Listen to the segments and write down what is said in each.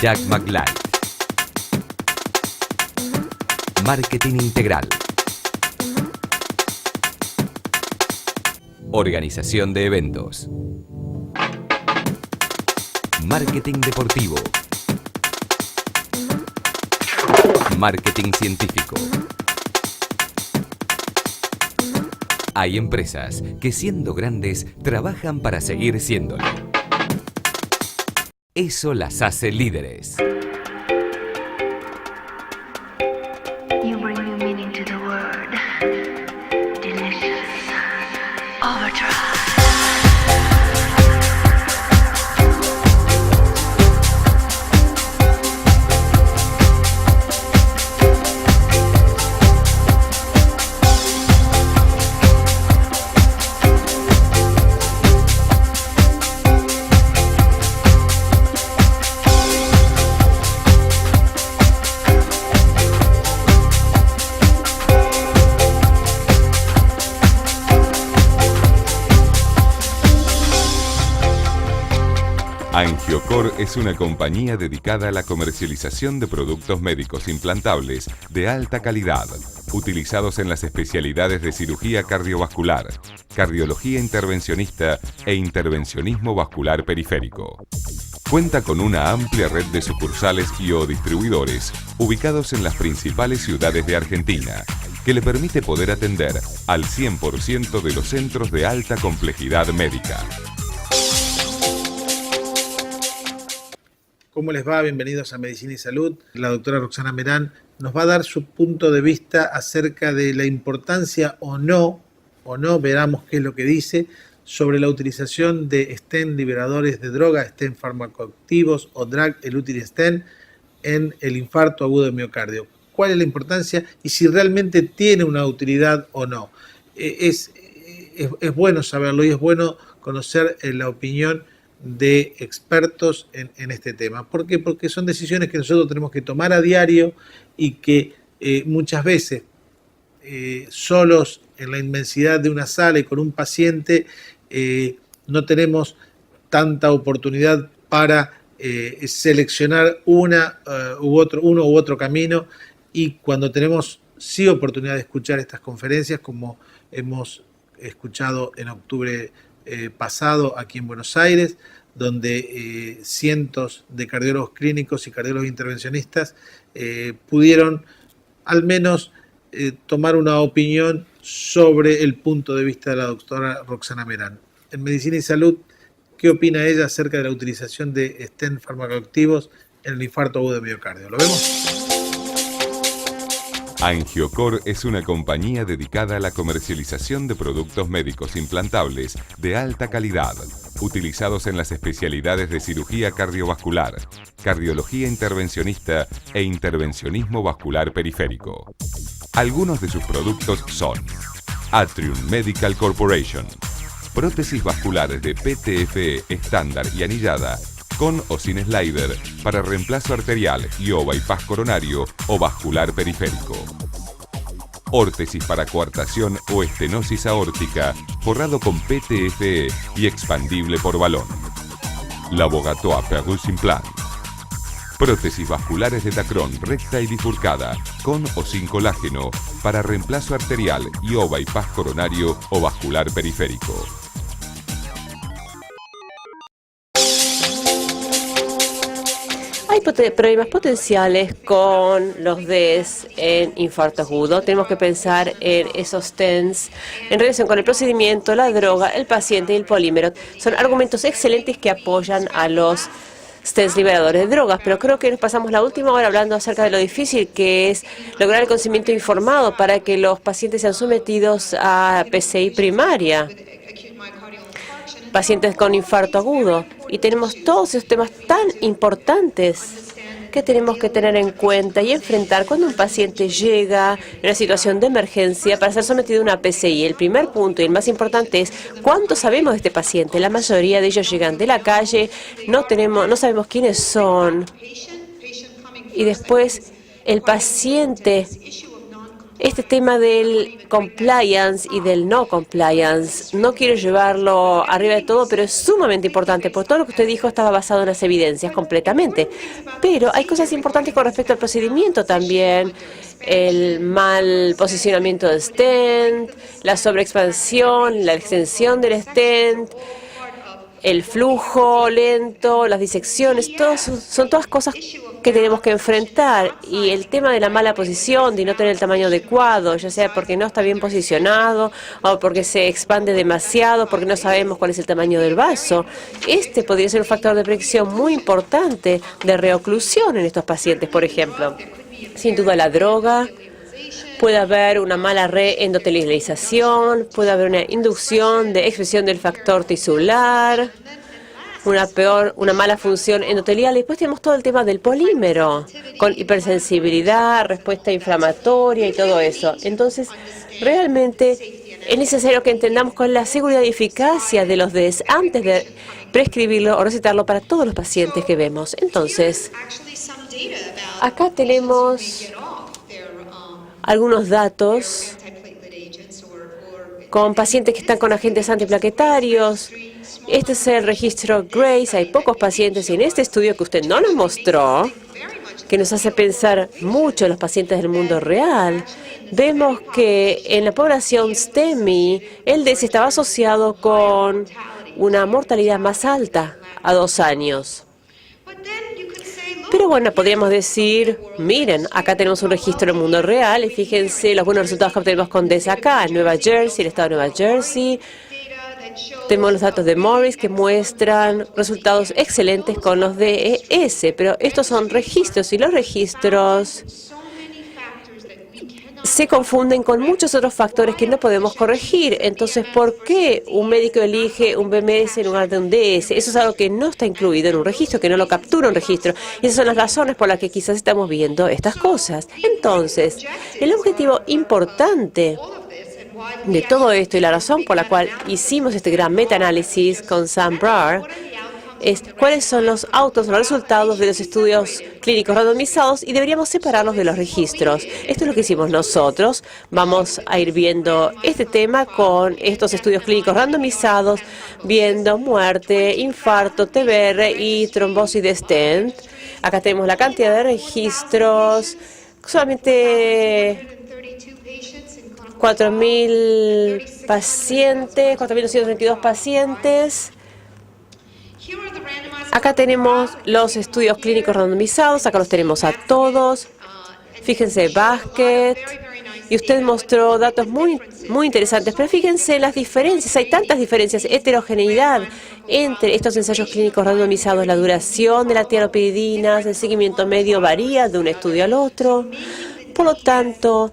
Jack McLeod. Marketing integral. Organización de eventos. Marketing deportivo. Marketing científico. Hay empresas que siendo grandes trabajan para seguir siéndolo. Eso las hace líderes. You bring new meaning to the word. Delicious. Overdrive. Angiocor es una compañía dedicada a la comercialización de productos médicos implantables de alta calidad, utilizados en las especialidades de cirugía cardiovascular, cardiología intervencionista e intervencionismo vascular periférico. Cuenta con una amplia red de sucursales y o distribuidores ubicados en las principales ciudades de Argentina, que le permite poder atender al 100% de los centros de alta complejidad médica. ¿Cómo les va? Bienvenidos a Medicina y Salud. La doctora Roxana Merán nos va a dar su punto de vista acerca de la importancia o no, veramos qué es lo que dice, sobre la utilización de stent liberadores de droga, stent farmacoactivos o drug eluting stent en el infarto agudo de miocardio. ¿Cuál es la importancia y si realmente tiene una utilidad o no? Es bueno saberlo y es bueno conocer la opinión de expertos en este tema. ¿Por qué? Porque son decisiones que nosotros tenemos que tomar a diario y que muchas veces solos en la inmensidad de una sala y con un paciente no tenemos tanta oportunidad para seleccionar uno u otro camino, y cuando tenemos sí oportunidad de escuchar estas conferencias como hemos escuchado en octubre pasado aquí en Buenos Aires, donde cientos de cardiólogos clínicos y cardiólogos intervencionistas pudieron al menos tomar una opinión sobre el punto de vista de la doctora Roxana Merán. En Medicina y Salud, ¿qué opina ella acerca de la utilización de stent farmacoactivos en el infarto agudo de miocardio? ¿Lo vemos? Angiocor es una compañía dedicada a la comercialización de productos médicos implantables de alta calidad, utilizados en las especialidades de cirugía cardiovascular, cardiología intervencionista e intervencionismo vascular periférico. Algunos de sus productos son Atrium Medical Corporation, prótesis vasculares de PTFE estándar y anillada, con o sin slider, para reemplazo arterial y o bypass coronario o vascular periférico. Órtesis para coartación o estenosis aórtica, forrado con PTFE y expandible por balón. Laboratoire Perus Implant. Prótesis vasculares de Dacron recta y bifurcada, con o sin colágeno, para reemplazo arterial y o bypass coronario o vascular periférico. Hay problemas potenciales con los DES en infarto agudo. Tenemos que pensar en esos stents en relación con el procedimiento, la droga, el paciente y el polímero. Son argumentos excelentes que apoyan a los stents liberadores de drogas, pero creo que nos pasamos la última hora hablando acerca de lo difícil que es lograr el consentimiento informado para que los pacientes sean sometidos a PCI primaria, pacientes con infarto agudo. Y tenemos todos esos temas tan importantes que tenemos que tener en cuenta y enfrentar cuando un paciente llega en una situación de emergencia para ser sometido a una PCI. El primer punto y el más importante es cuánto sabemos de este paciente. La mayoría de ellos llegan de la calle, no sabemos quiénes son. Y después el paciente Este tema del compliance y del no compliance, no quiero llevarlo arriba de todo, pero es sumamente importante, porque todo lo que usted dijo estaba basado en las evidencias completamente. Pero hay cosas importantes con respecto al procedimiento también. El mal posicionamiento del stent, la sobreexpansión, la extensión del stent, el flujo lento, las disecciones, son todas cosas que tenemos que enfrentar. Y el tema de la mala posición, de no tener el tamaño adecuado, ya sea porque no está bien posicionado o porque se expande demasiado, porque no sabemos cuál es el tamaño del vaso, este podría ser un factor de predicción muy importante de reoclusión en estos pacientes, por ejemplo. Sin duda la droga. Puede haber una mala reendotelialización, puede haber una inducción de expresión del factor tisular, una mala función endotelial. Y después tenemos todo el tema del polímero, con hipersensibilidad, respuesta inflamatoria y todo eso. Entonces, realmente es necesario que entendamos cuál es la seguridad y eficacia de los DES antes de prescribirlo o recetarlo para todos los pacientes que vemos. Entonces, acá tenemos algunos datos con pacientes que están con agentes antiplaquetarios. Este es el registro Grace. Hay pocos pacientes y en este estudio que usted no nos mostró, que nos hace pensar mucho en los pacientes del mundo real, vemos que en la población STEMI el DES estaba asociado con una mortalidad más alta a 2 años. Pero bueno, podríamos decir, miren, acá tenemos un registro del mundo real y fíjense los buenos resultados que obtenemos con DES acá, en Nueva Jersey, el estado de Nueva Jersey. Tenemos los datos de Morris que muestran resultados excelentes con los DES, pero estos son registros y los registros se confunden con muchos otros factores que no podemos corregir. Entonces, ¿por qué un médico elige un BMS en lugar de un DS? Eso es algo que no está incluido en un registro, que no lo captura un registro. Y esas son las razones por las que quizás estamos viendo estas cosas. Entonces, el objetivo importante de todo esto y la razón por la cual hicimos este gran metaanálisis con Sam Brar es cuáles son los resultados de los estudios clínicos randomizados y deberíamos separarlos de los registros. Esto es lo que hicimos nosotros. Vamos a ir viendo este tema con estos estudios clínicos randomizados, viendo muerte, infarto, TBR y trombosis de stent. Acá tenemos la cantidad de registros, solamente 4.000 pacientes, 4.232 pacientes. Acá tenemos los estudios clínicos randomizados, acá los tenemos a todos. Fíjense, Basket, y usted mostró datos muy interesantes, pero fíjense las diferencias, hay tantas diferencias, heterogeneidad entre estos ensayos clínicos randomizados, la duración de la tiropiridina, el seguimiento medio varía de un estudio al otro. Por lo tanto,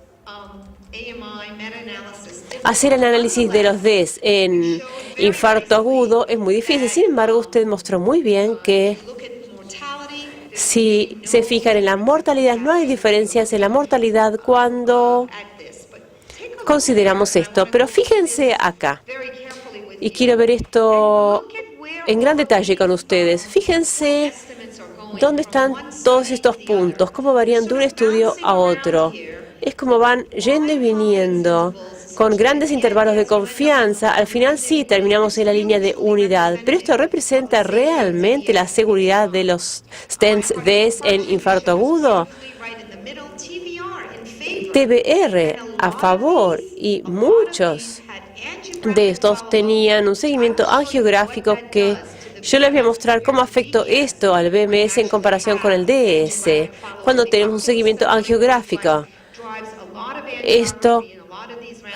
hacer el análisis de los DES en infarto agudo es muy difícil. Sin embargo, usted mostró muy bien que si se fijan en la mortalidad, no hay diferencias en la mortalidad cuando consideramos esto. Pero fíjense acá, y quiero ver esto en gran detalle con ustedes. Fíjense dónde están todos estos puntos, cómo varían de un estudio a otro. Es como van yendo y viniendo con grandes intervalos de confianza. Al final sí terminamos en la línea de unidad, pero esto representa realmente la seguridad de los stents DES en infarto agudo. TBR a favor, y muchos de estos tenían un seguimiento angiográfico que yo les voy a mostrar cómo afectó esto al BMS en comparación con el DS cuando tenemos un seguimiento angiográfico. Esto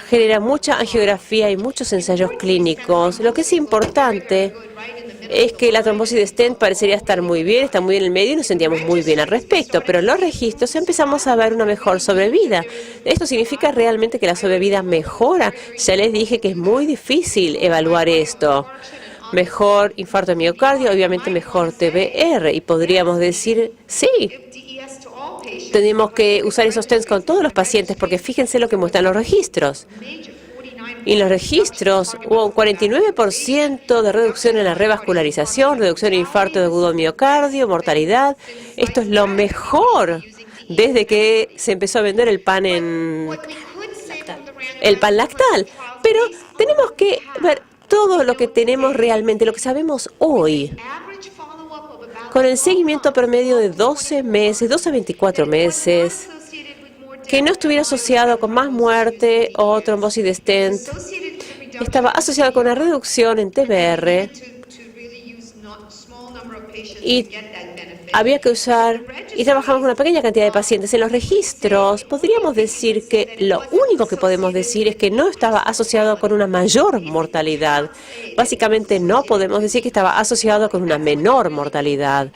genera mucha angiografía y muchos ensayos clínicos. Lo que es importante es que la trombosis de stent parecería estar muy bien, está muy en el medio y nos sentíamos muy bien al respecto, pero en los registros empezamos a ver una mejor sobrevida. ¿Esto significa realmente que la sobrevida mejora? Ya les dije que es muy difícil evaluar esto. Mejor infarto de miocardio, obviamente mejor TBR, y podríamos decir sí. Tenemos que usar esos stents con todos los pacientes porque fíjense lo que muestran los registros. Y en los registros hubo un 49% de reducción en la revascularización, reducción en infarto de agudo miocardio, mortalidad. Esto es lo mejor desde que se empezó a vender el pan en el pan lactal. Pero tenemos que ver todo lo que tenemos realmente, lo que sabemos hoy. Con el seguimiento promedio de 12 meses, 12 a 24 meses, que no estuviera asociado con más muerte o trombosis de stent, estaba asociado con una reducción en TBR y había que usar, y trabajamos con una pequeña cantidad de pacientes. En los registros podríamos decir que lo único que podemos decir es que no estaba asociado con una mayor mortalidad. Básicamente no podemos decir que estaba asociado con una menor mortalidad.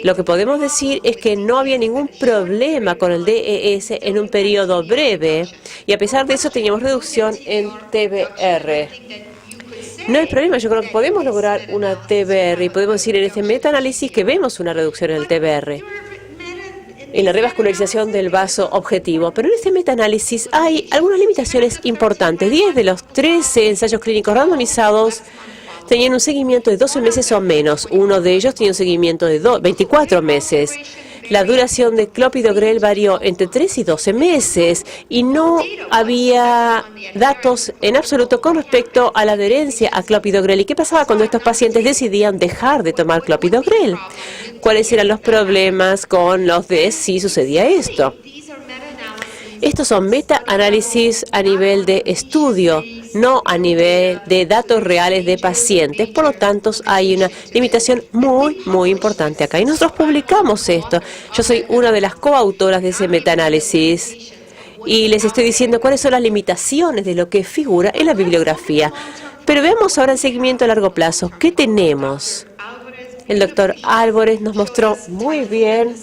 Lo que podemos decir es que no había ningún problema con el DES en un periodo breve y a pesar de eso teníamos reducción en TBR. No hay problema, yo creo que podemos lograr una TBR y podemos decir en este metaanálisis que vemos una reducción en el TBR, en la revascularización del vaso objetivo. Pero en este metaanálisis hay algunas limitaciones importantes. 10 de los 13 ensayos clínicos randomizados tenían un seguimiento de 12 meses o menos. Uno de ellos tenía un seguimiento de 24 meses. La duración de clopidogrel varió entre 3 y 12 meses y no había datos en absoluto con respecto a la adherencia a clopidogrel. ¿Y qué pasaba cuando estos pacientes decidían dejar de tomar clopidogrel? ¿Cuáles eran los problemas con los DES si sucedía esto? Estos son metaanálisis a nivel de estudio, no a nivel de datos reales de pacientes. Por lo tanto, hay una limitación muy importante acá. Y nosotros publicamos esto. Yo soy una de las coautoras de ese metaanálisis y les estoy diciendo cuáles son las limitaciones de lo que figura en la bibliografía. Pero veamos ahora el seguimiento a largo plazo. ¿Qué tenemos? El doctor Álvarez nos mostró muy bien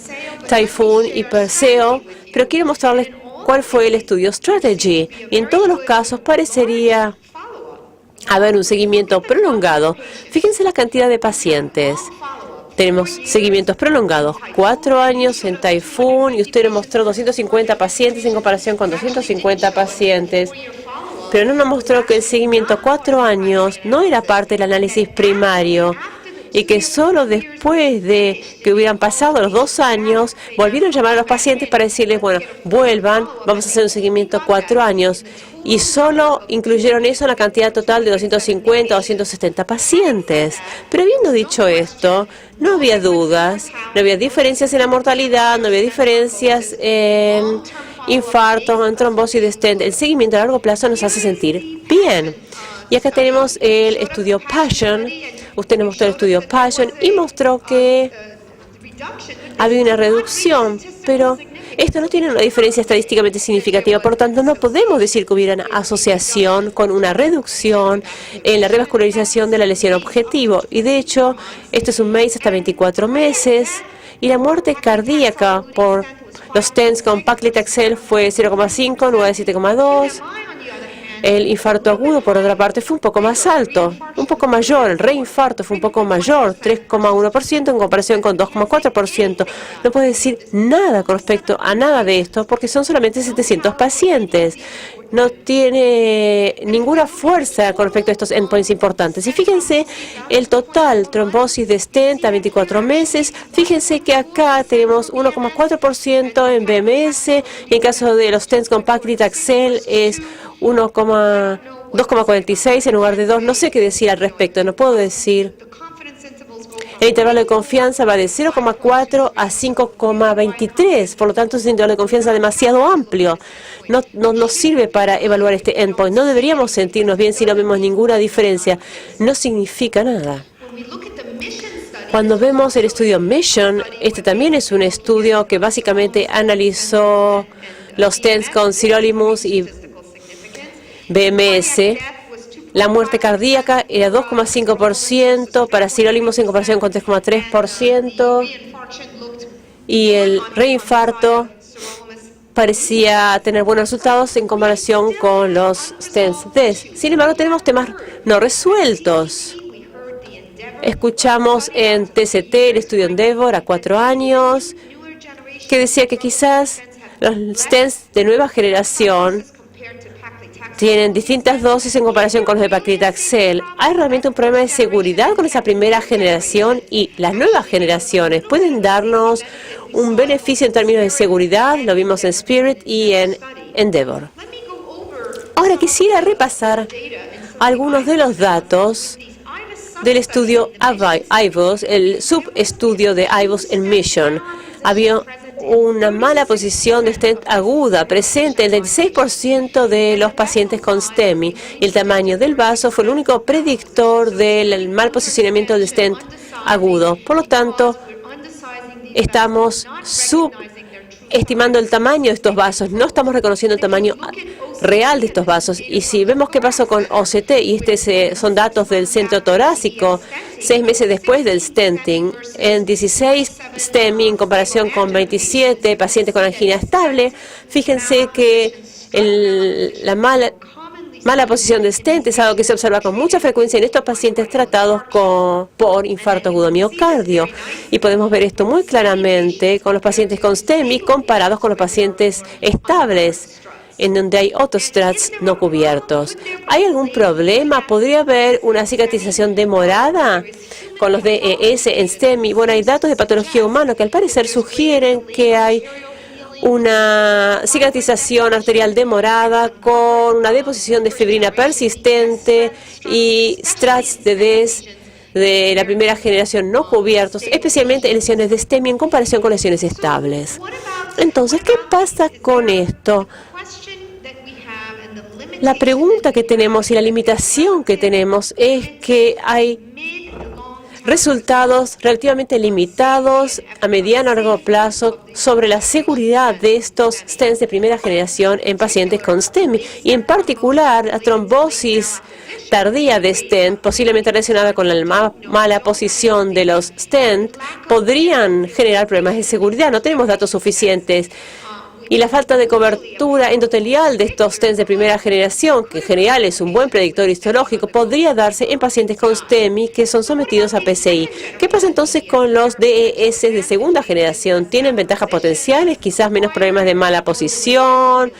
Typhoon y Perseo, pero quiero mostrarles cuál fue el estudio Strategy. Y en todos los casos parecería haber un seguimiento prolongado. Fíjense la cantidad de pacientes. Tenemos seguimientos prolongados, 4 años en Typhoon, y usted nos mostró 250 pacientes en comparación con 250 pacientes. Pero no nos mostró que el seguimiento a 4 años no era parte del análisis primario y que solo después de que hubieran pasado los 2 años, volvieron a llamar a los pacientes para decirles, bueno, vuelvan, vamos a hacer un seguimiento a 4 años. Y solo incluyeron eso en la cantidad total de 250 o 270 pacientes. Pero habiendo dicho esto, no había dudas, no había diferencias en la mortalidad, no había diferencias en infartos, en trombosis de stent. El seguimiento a largo plazo nos hace sentir bien. Y acá tenemos el estudio Passion. Usted nos mostró el estudio Passion y mostró que había una reducción, pero esto no tiene una diferencia estadísticamente significativa. Por lo tanto, no podemos decir que hubiera una asociación con una reducción en la revascularización de la lesión objetivo. Y de hecho, esto es un MACE hasta 24 meses. Y la muerte cardíaca por los stents con paclitaxel fue 0,5, lugar de 7,2. El infarto agudo, por otra parte, fue un poco más alto, un poco mayor. El reinfarto fue un poco mayor, 3,1% en comparación con 2,4%. No puedo decir nada con respecto a nada de esto porque son solamente 700 pacientes. No tiene ninguna fuerza con respecto a estos endpoints importantes. Y fíjense el total trombosis de stent a 24 meses. Fíjense que acá tenemos 1,4% en BMS y en caso de los stents con paclitaxel es 2,46 en lugar de 2. No sé qué decir al respecto, no puedo decir. El intervalo de confianza va de 0,4 a 5,23. Por lo tanto, es un intervalo de confianza demasiado amplio. No nos sirve para evaluar este endpoint. No deberíamos sentirnos bien si no vemos ninguna diferencia. No significa nada. Cuando vemos el estudio Mission, este también es un estudio que básicamente analizó los stents con sirolimus y BMS. La muerte cardíaca era 2,5% para sirolimus en comparación con 3,3%. Y el reinfarto parecía tener buenos resultados en comparación con los stents DES. Sin embargo, tenemos temas no resueltos. Escuchamos en TCT el estudio Endeavor a 4 años, que decía que quizás los stents de nueva generación tienen distintas dosis en comparación con los de paclitaxel. Hay realmente un problema de seguridad con esa primera generación y las nuevas generaciones pueden darnos un beneficio en términos de seguridad. Lo vimos en Spirit y en Endeavor. Ahora quisiera repasar algunos de los datos del estudio IVOS, el subestudio de IVOS en Mission. Había una mala posición de stent aguda presente en el 26% de los pacientes con STEMI. Y el tamaño del vaso fue el único predictor del mal posicionamiento del stent agudo. Por lo tanto, estamos subestimando el tamaño de estos vasos. No estamos reconociendo el tamaño real de estos vasos. Y si vemos qué pasó con OCT, y son datos del centro torácico, 6 meses después del stenting, en 16 STEMI en comparación con 27 pacientes con angina estable, fíjense que la mala posición de stent es algo que se observa con mucha frecuencia en estos pacientes tratados por infarto agudo miocardio. Y podemos ver esto muy claramente con los pacientes con STEMI comparados con los pacientes estables, en donde hay autostrats no cubiertos. ¿Hay algún problema? ¿Podría haber una cicatrización demorada con los DES en STEMI? Bueno, hay datos de patología humana que al parecer sugieren que hay una cicatrización arterial demorada con una deposición de fibrina persistente y strats de DES de la primera generación no cubiertos, especialmente en lesiones de STEMI en comparación con lesiones estables. Entonces, ¿qué pasa con esto? La pregunta que tenemos y la limitación que tenemos es que hay resultados relativamente limitados a mediano a largo plazo sobre la seguridad de estos stents de primera generación en pacientes con STEMI, y en particular la trombosis tardía de stent, posiblemente relacionada con la mala posición de los stent, podrían generar problemas de seguridad. No tenemos datos suficientes. Y la falta de cobertura endotelial de estos stents de primera generación, que en general es un buen predictor histológico, podría darse en pacientes con STEMI que son sometidos a PCI. ¿Qué pasa entonces con los DES de segunda generación? ¿Tienen ventajas potenciales? Quizás menos problemas de mala posición,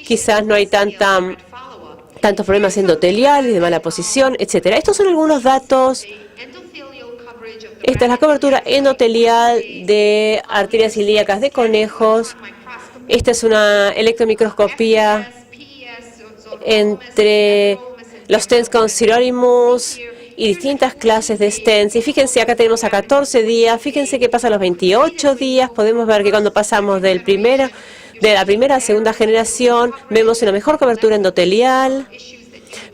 quizás no hay tantos problemas endoteliales de mala posición, etcétera. Estos son algunos datos. Esta es la cobertura endotelial de arterias ilíacas de conejos. Esta es una electromicroscopía entre los stents con sirolimus y distintas clases de stents. Y fíjense, acá tenemos a 14 días. Fíjense qué pasa a los 28 días. Podemos ver que cuando pasamos de la primera a segunda generación, vemos una mejor cobertura endotelial,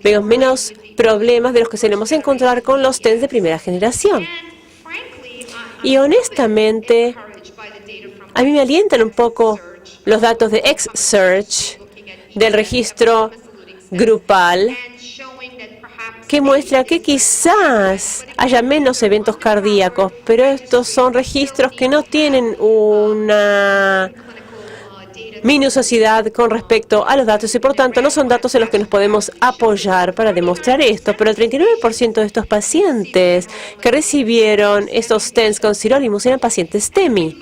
vemos menos problemas de los que solemos encontrar con los stents de primera generación. Y honestamente, a mí me alientan un poco los datos de X-Search del registro grupal, que muestra que quizás haya menos eventos cardíacos, pero estos son registros que no tienen una minuciosidad con respecto a los datos y por tanto no son datos en los que nos podemos apoyar para demostrar esto. Pero el 39% de estos pacientes que recibieron estos stents con sirolimus eran pacientes STEMI.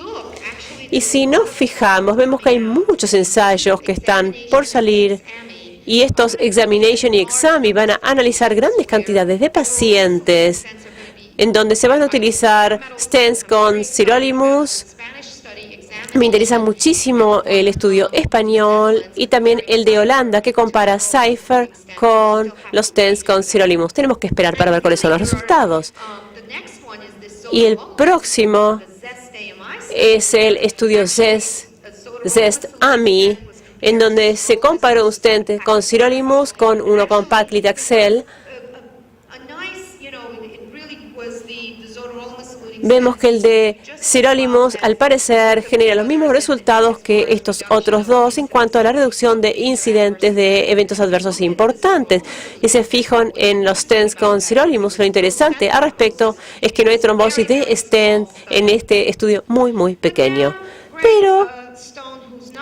Y si nos fijamos, vemos que hay muchos ensayos que están por salir y estos Examination y Exami van a analizar grandes cantidades de pacientes en donde se van a utilizar stents con sirolimus. Me interesa muchísimo el estudio español y también el de Holanda que compara Cypher con los stents con sirolimus. Tenemos que esperar para ver cuáles son los resultados. Y el próximo es el estudio ZEST-AMI, en donde se comparó un stent con sirolimus con uno con paclitaxel. Vemos que el de sirolimus, al parecer, genera los mismos resultados que estos otros dos en cuanto a la reducción de incidentes de eventos adversos importantes. Y se fijan en los stents con sirolimus. Lo interesante al respecto es que no hay trombosis de stent en este estudio muy pequeño. Pero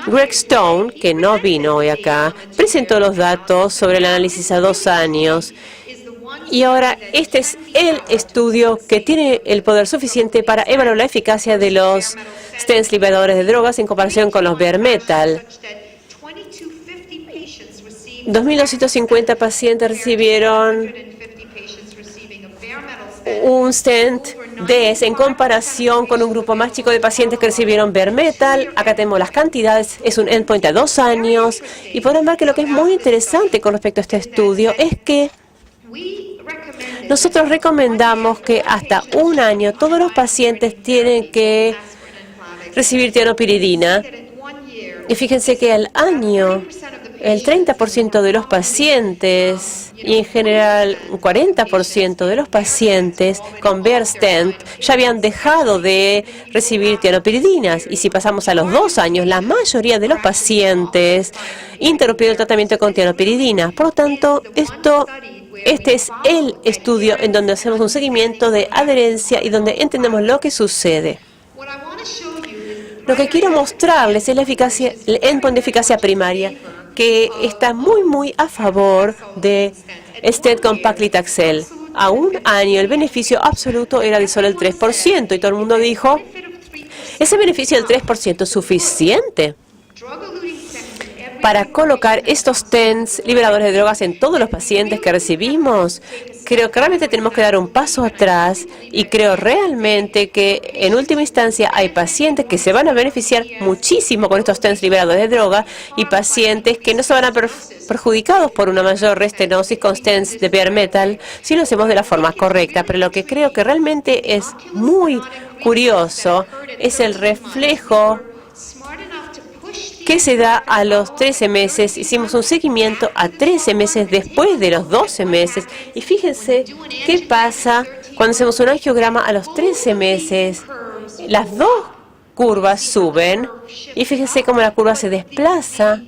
Greg Stone, que no vino hoy acá, presentó los datos sobre el análisis a 2 años. Y ahora este es el estudio que tiene el poder suficiente para evaluar la eficacia de los stents liberadores de drogas en comparación con los bare metal. 2.250 pacientes recibieron un stent DS en comparación con un grupo más chico de pacientes que recibieron bare metal. Acá tenemos las cantidades, es un endpoint a 2 años. Y podrán ver que lo que es muy interesante con respecto a este estudio es que nosotros recomendamos que hasta 1 año todos los pacientes tienen que recibir tianopiridina. Y fíjense que al año el 30% de los pacientes y en general un 40% de los pacientes con bare stent ya habían dejado de recibir tianopiridinas. Y si pasamos a los 2 años, la mayoría de los pacientes interrumpieron el tratamiento con tianopiridina. Por lo tanto, este es el estudio en donde hacemos un seguimiento de adherencia y donde entendemos lo que sucede. Lo que quiero mostrarles es la eficacia, el endpoint de eficacia primaria, que está muy a favor de stent con paclitaxel. A 1 año el beneficio absoluto era de solo el 3% y todo el mundo dijo, ¿ese beneficio del 3% es suficiente para colocar estos stents liberadores de drogas en todos los pacientes que recibimos? Creo que realmente tenemos que dar un paso atrás y creo realmente que en última instancia hay pacientes que se van a beneficiar muchísimo con estos stents liberadores de droga y pacientes que no se van a ver perjudicados por una mayor restenosis con stents de bare metal si lo hacemos de la forma correcta. Pero lo que creo que realmente es muy curioso es el reflejo que se da a los 13 meses. Hicimos un seguimiento a 13 meses después de los 12 meses. Y fíjense qué pasa cuando hacemos un angiograma a los 13 meses. Las dos curvas suben y fíjense cómo la curva se desplaza.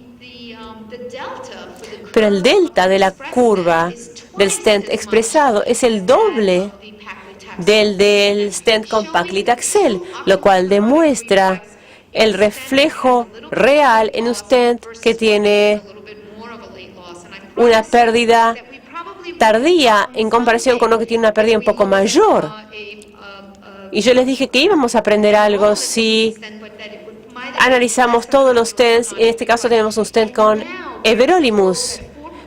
Pero el delta de la curva del stent expresado es el doble del stent con paclitaxel, lo cual demuestra el reflejo real en un stent que tiene una pérdida tardía en comparación con uno que tiene una pérdida un poco mayor. Y yo les dije que íbamos a aprender algo si analizamos todos los stents. En este caso tenemos un stent con everolimus.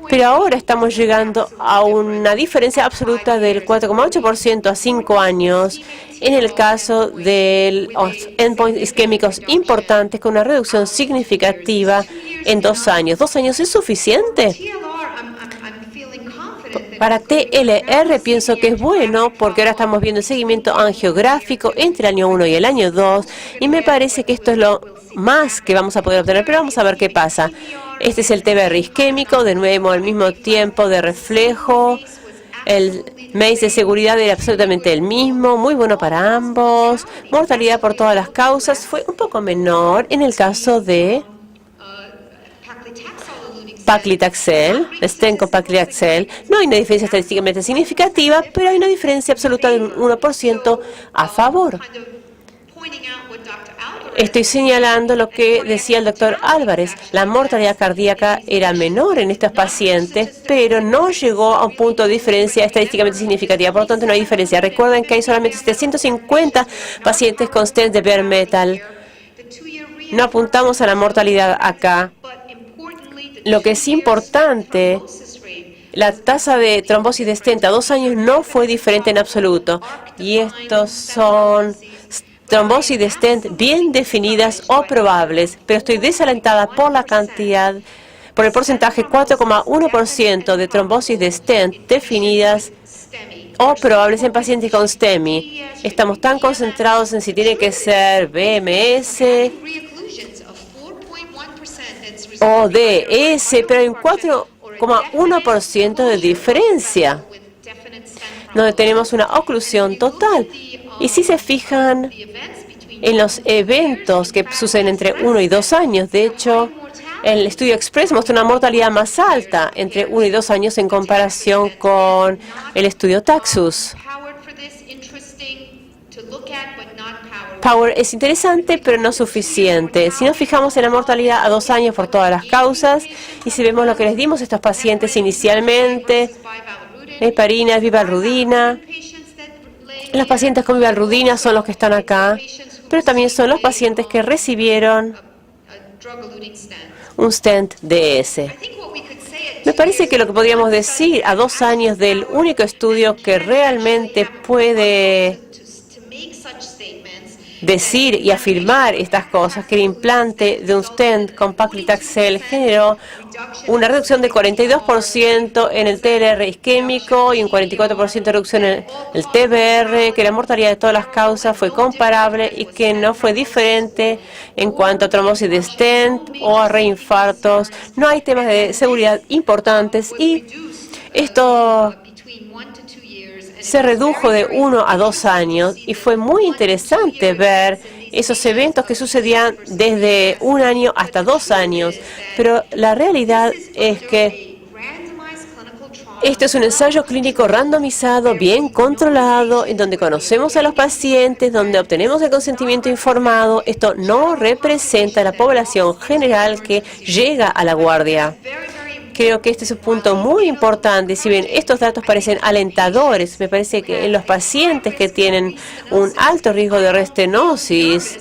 Pero ahora estamos llegando a una diferencia absoluta del 4,8% a 5 años en el caso de los endpoints isquémicos importantes con una reducción significativa en 2 años. ¿2 años es suficiente? Para TLR pienso que es bueno porque ahora estamos viendo el seguimiento angiográfico entre el año 1 y el año 2 y me parece que esto es lo más que vamos a poder obtener, pero vamos a ver qué pasa. Este es el TBR isquémico, de nuevo al mismo tiempo de reflejo. El MACE de seguridad era absolutamente el mismo, muy bueno para ambos. Mortalidad por todas las causas fue un poco menor en el caso de paclitaxel, stent con paclitaxel. No hay una diferencia estadísticamente significativa, pero hay una diferencia absoluta de un 1% a favor. Estoy señalando lo que decía el doctor Álvarez. La mortalidad cardíaca era menor en estos pacientes, pero no llegó a un punto de diferencia estadísticamente significativa. Por lo tanto, no hay diferencia. Recuerden que hay solamente 750 pacientes con stents de bare metal. No apuntamos a la mortalidad acá. Lo que es importante, la tasa de trombosis de stent a 2 años no fue diferente en absoluto. Y estos son trombosis de stent bien definidas o probables, pero estoy desalentada por la cantidad, por el porcentaje 4,1% de trombosis de stent definidas o probables en pacientes con STEMI. Estamos tan concentrados en si tiene que ser BMS o DS, pero hay un 4,1% de diferencia, donde tenemos una oclusión total. Y si se fijan en los eventos que suceden entre 1 y 2 años, de hecho, el estudio Express muestra una mortalidad más alta entre 1 y 2 años en comparación con el estudio Taxus. Power es interesante, pero no suficiente. Si nos fijamos en la mortalidad a 2 años por todas las causas, y si vemos lo que les dimos a estos pacientes inicialmente, heparina, vivalrudina. Los pacientes con vivalrudina son los que están acá, pero también son los pacientes que recibieron un stent DS. Me parece que lo que podríamos decir a 2 años del único estudio que realmente puede decir y afirmar estas cosas, que el implante de un stent con paclitaxel generó una reducción del 42% en el TLR isquémico y un 44% de reducción en el TBR, que la mortalidad de todas las causas fue comparable y que no fue diferente en cuanto a trombosis de stent o a reinfartos. No hay temas de seguridad importantes y esto se redujo de 1 a 2 años y fue muy interesante ver esos eventos que sucedían desde 1 año hasta 2 años. Pero la realidad es que este es un ensayo clínico randomizado, bien controlado, en donde conocemos a los pacientes, donde obtenemos el consentimiento informado. Esto no representa la población general que llega a la guardia. Creo que este es un punto muy importante. Si bien estos datos parecen alentadores, me parece que en los pacientes que tienen un alto riesgo de restenosis,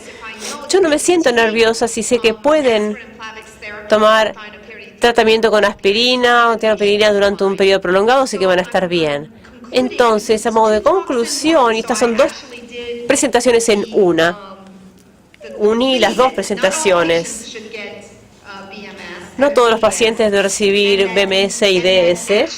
yo no me siento nerviosa si sé que pueden tomar tratamiento con aspirina o aspirina durante un periodo prolongado, sé que van a estar bien. Entonces, a modo de conclusión, y estas son 2 presentaciones en una, uní las 2 presentaciones. No todos los pacientes deben recibir BMS y DS.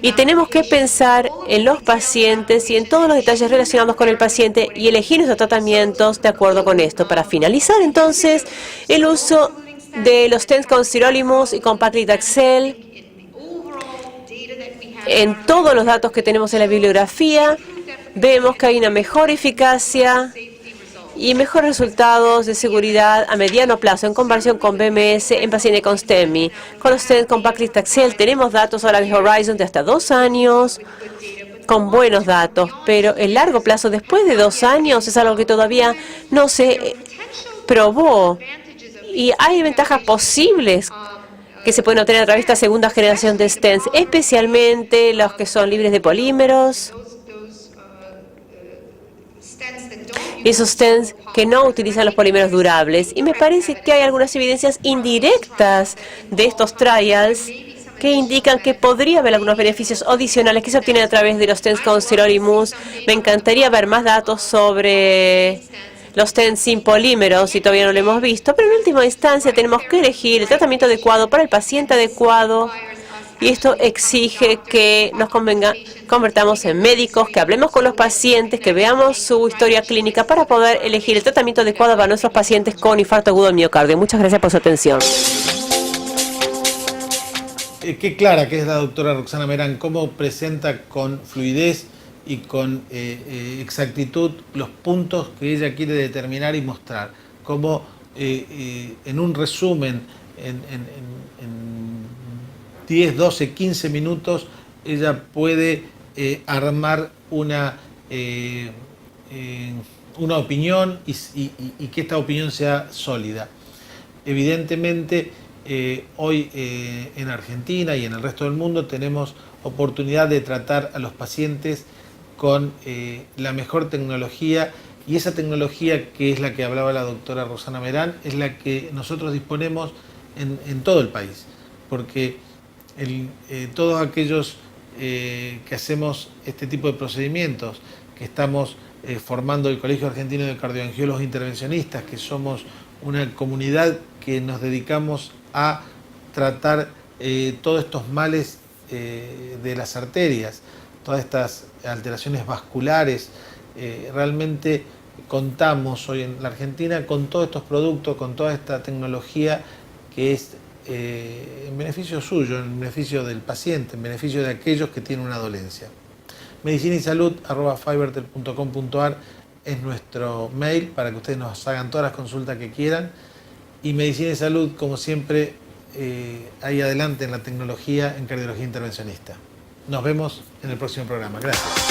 Y tenemos que pensar en los pacientes y en todos los detalles relacionados con el paciente y elegir nuestros tratamientos de acuerdo con esto. Para finalizar, entonces, el uso de los stents con sirolimus y con paclitaxel. En todos los datos que tenemos en la bibliografía, vemos que hay una mejor eficacia y mejores resultados de seguridad a mediano plazo en comparación con BMS en pacientes con STEMI. Con los stents con paclitaxel tenemos datos ahora de Horizon de hasta 2 años, con buenos datos, pero el largo plazo después de 2 años es algo que todavía no se probó. Y hay ventajas posibles que se pueden obtener a través de esta segunda generación de stents, especialmente los que son libres de polímeros. Esos stents que no utilizan los polímeros durables. Y me parece que hay algunas evidencias indirectas de estos trials que indican que podría haber algunos beneficios adicionales que se obtienen a través de los stents con sirolimus. Me encantaría ver más datos sobre los stents sin polímeros, y todavía no lo hemos visto, pero en última instancia tenemos que elegir el tratamiento adecuado para el paciente adecuado. Y esto exige que nos convertamos en médicos, que hablemos con los pacientes, que veamos su historia clínica para poder elegir el tratamiento adecuado para nuestros pacientes con infarto agudo del miocardio. Muchas gracias por su atención. Qué clara que es la doctora Roxana Merán, cómo presenta con fluidez y con exactitud los puntos que ella quiere determinar y mostrar. Cómo en un resumen, en 10, 12, 15 minutos, ella puede armar una opinión y que esta opinión sea sólida. Evidentemente, hoy en Argentina y en el resto del mundo tenemos oportunidad de tratar a los pacientes con la mejor tecnología, y esa tecnología, que es la que hablaba la doctora Roxana Merán, es la que nosotros disponemos en todo el país, porque todos aquellos que hacemos este tipo de procedimientos, que estamos formando el Colegio Argentino de Cardioangiólogos Intervencionistas, que somos una comunidad que nos dedicamos a tratar todos estos males de las arterias, todas estas alteraciones vasculares, realmente contamos hoy en la Argentina con todos estos productos, con toda esta tecnología que es en beneficio suyo, en beneficio del paciente, en beneficio de aquellos que tienen una dolencia. medicinasalud@fivertel.com.ar es nuestro mail para que ustedes nos hagan todas las consultas que quieran. Y Medicina y Salud, como siempre, ahí adelante en la tecnología en cardiología intervencionista. Nos vemos en el próximo programa. Gracias.